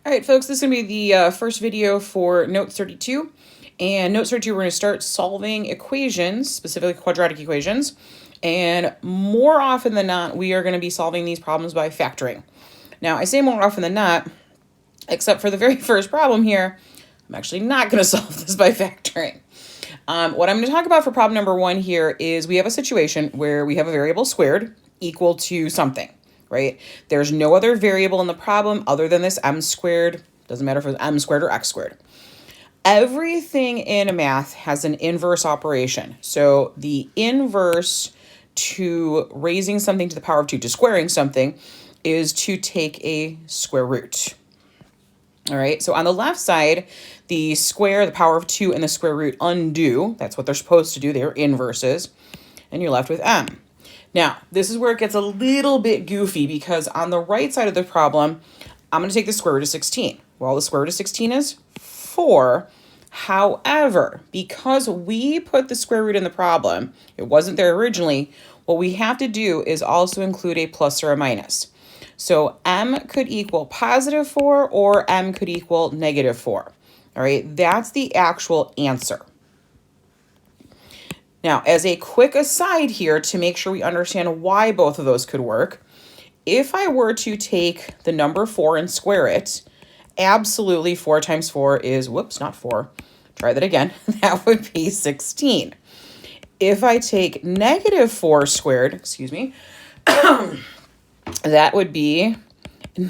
All right, folks, this is going to be the first video for Note 32. And Note 32, we're going to start solving equations, specifically quadratic equations. And more often than not, we are going to be solving these problems by factoring. Now, I say more often than not, except for the very first problem here, I'm actually not going to solve this by factoring. What I'm going to talk about for problem number 1 here is we have a situation where we have a variable squared equal to something. Right? There's no other variable in the problem other than this m squared. Doesn't matter if it's m squared or x squared. Everything in math has an inverse operation. So the inverse to raising something to the power of 2, to squaring something, is to take a square root. All right, so on the left side, the square, the power of 2, and the square root undo. That's what they're supposed to do. They're inverses. And you're left with m. Now, this is where it gets a little bit goofy because on the right side of the problem, I'm going to take the square root of 16. Well, the square root of 16 is 4. However, because we put the square root in the problem, it wasn't there originally, what we have to do is also include a plus or a minus. So m could equal positive 4 or m could equal negative 4. All right, that's the actual answer. Now, as a quick aside here to make sure we understand why both of those could work, if I were to take the number 4 and square it, absolutely 4 times 4 is, whoops, not 4. Try that again. That would be 16. If I take negative 4 squared, that would be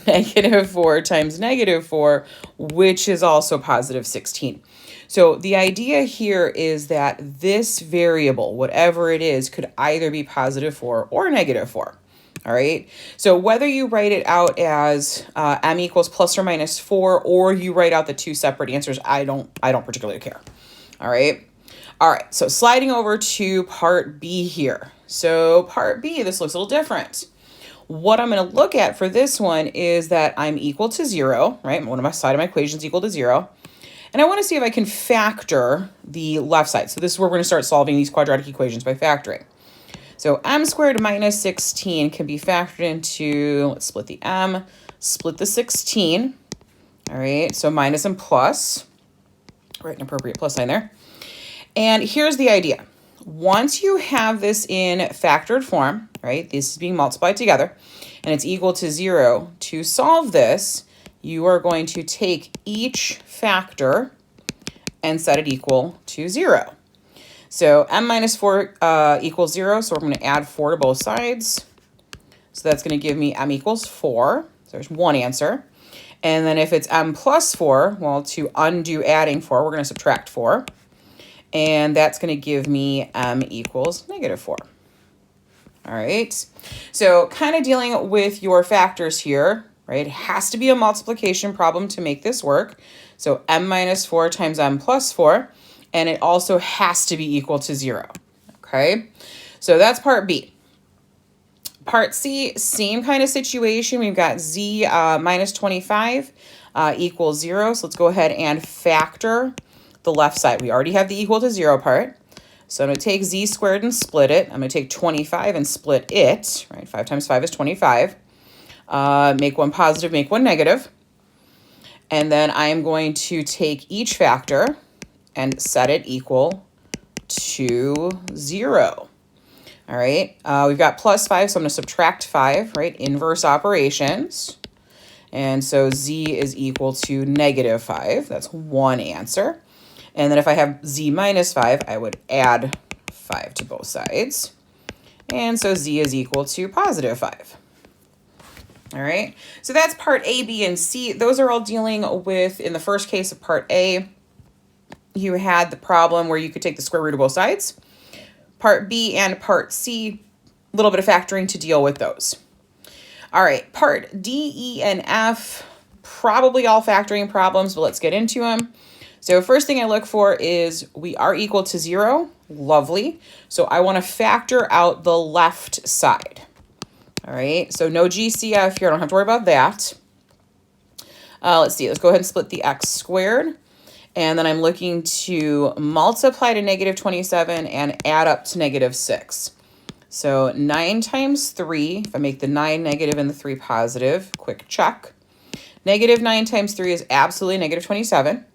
negative 4 times negative 4, which is also positive 16. So the idea here is that this variable, whatever it is, could either be positive 4 or negative 4. All right. So whether you write it out as m equals plus or minus 4, or you write out the two separate answers, I don't particularly care. All right. All right. So sliding over to part B here. So part B, this looks a little different. What I'm going to look at for this one is that I'm equal to 0, right? One of my side of my equation is equal to 0. And I want to see if I can factor the left side. So this is where we're going to start solving these quadratic equations by factoring. So m squared minus 16 can be factored into, let's split the m, split the 16. All right, so minus and plus. Write an appropriate plus sign there. And here's the idea. Once you have this in factored form, right, this is being multiplied together, and it's equal to 0, to solve this, you are going to take each factor and set it equal to 0. So m minus 4 equals 0, so we're going to add 4 to both sides. So that's going to give me m equals 4. So there's one answer. And then if it's m plus 4, well, to undo adding 4, we're going to subtract 4. And that's going to give me m equals negative 4. All right. So kind of dealing with your factors here, right? It has to be a multiplication problem to make this work. So m minus 4 times m plus 4. And it also has to be equal to 0. Okay. So that's part B. Part C, same kind of situation. We've got z minus 25 equals 0. So let's go ahead and factor the left side. We already have the equal to 0 part. So I'm going to take z squared and split it. I'm going to take 25 and split it, right? 5 times 5 is 25. Make one positive, make one negative. And then I'm going to take each factor and set it equal to 0. All right, we've got plus 5, so I'm going to subtract 5, right? Inverse operations. And so z is equal to negative 5. That's one answer. And then if I have z minus 5, I would add 5 to both sides. And so z is equal to positive 5. All right, so that's part A, B, and C. Those are all dealing with, in the first case of part A, you had the problem where you could take the square root of both sides. Part B and part C, a little bit of factoring to deal with those. All right, part D, E, and F, probably all factoring problems, but let's get into them. So first thing I look for is we are equal to 0. Lovely. So I want to factor out the left side. All right, so no GCF here. I don't have to worry about that. Let's see. Let's go ahead and split the x squared. And then I'm looking to multiply to negative 27 and add up to negative 6. So 9 times 3, if I make the 9 negative and the 3 positive, quick check. Negative 9 times 3 is absolutely negative 27.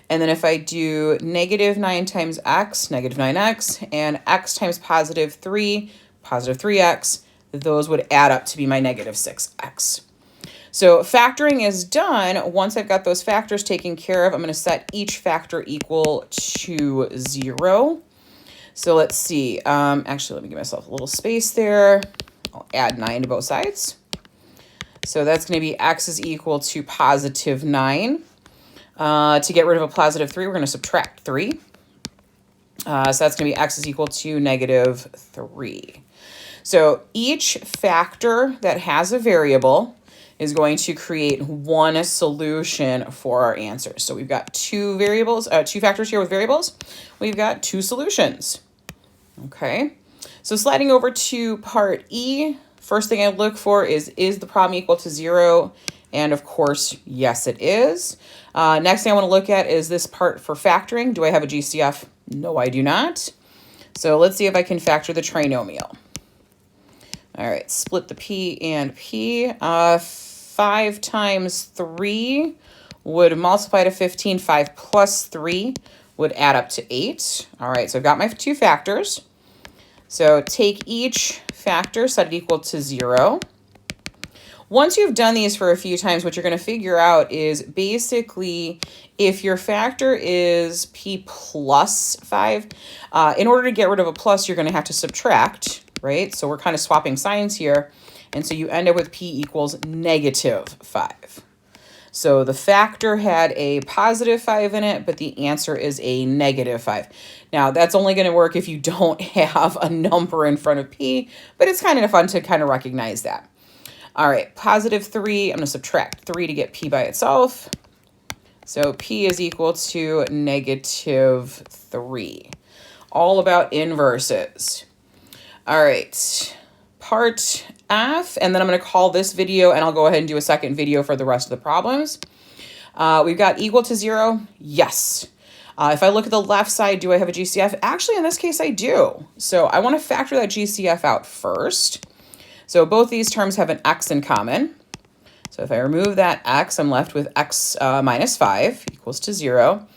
And then if I do negative 9 times x, negative 9x, and x times positive 3, positive 3x, those would add up to be my negative 6x. So factoring is done. Once I've got those factors taken care of, I'm going to set each factor equal to 0. So let's see. Actually, let me give myself a little space there. I'll add 9 to both sides. So that's going to be x is equal to positive 9. To get rid of a positive 3, we're going to subtract 3. So that's going to be x is equal to negative 3. So each factor that has a variable is going to create one solution for our answers. So we've got two factors here with variables. We've got two solutions. Okay, so sliding over to part E, first thing I look for is the problem equal to 0? And of course, yes, it is. Next thing I want to look at is this part for factoring. Do I have a GCF? No, I do not. So let's see if I can factor the trinomial. All right, split the P and P. 5 times 3 would multiply to 15. 5 plus 3 would add up to 8. All right, so I've got my two factors. So take each factor, set it equal to 0. Once you've done these for a few times, what you're going to figure out is basically if your factor is P plus 5, in order to get rid of a plus, you're going to have to subtract, right? So we're kind of swapping signs here. And so you end up with P equals negative 5. So the factor had a positive 5 in it, but the answer is a negative 5. Now, that's only going to work if you don't have a number in front of P, but it's kind of fun to kind of recognize that. All right, positive 3, I'm going to subtract 3 to get P by itself. So P is equal to negative 3. All about inverses. All right, part F, and then I'm going to call this video, and I'll go ahead and do a second video for the rest of the problems. We've got equal to 0. Yes. If I look at the left side, do I have a GCF? Actually, in this case, I do. So I want to factor that GCF out first. So both these terms have an x in common. So if I remove that x, I'm left with x minus 5 equals to 0.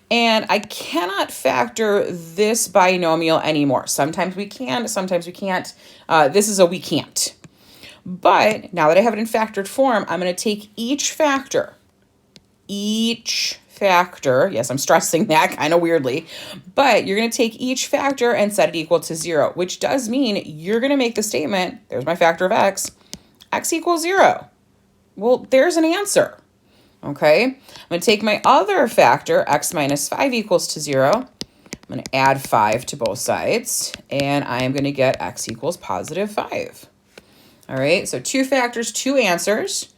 And I cannot factor this binomial anymore. Sometimes we can, sometimes we can't. This is a we can't. But now that I have it in factored form, I'm going to take each factor, yes, I'm stressing that kind of weirdly, but you're going to take each factor and set it equal to 0, which does mean you're going to make the statement, there's my factor of x equals 0. Well, there's an answer. Okay, I'm going to take my other factor, x minus 5 equals to 0. I'm going to add 5 to both sides, and I'm going to get x equals positive 5. All right, so two factors, two answers.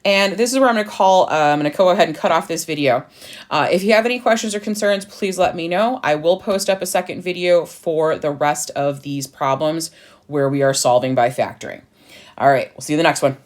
And this is where I'm going to go ahead and cut off this video. If you have any questions or concerns, please let me know. I will post up a second video for the rest of these problems where we are solving by factoring. All right, we'll see you in the next one.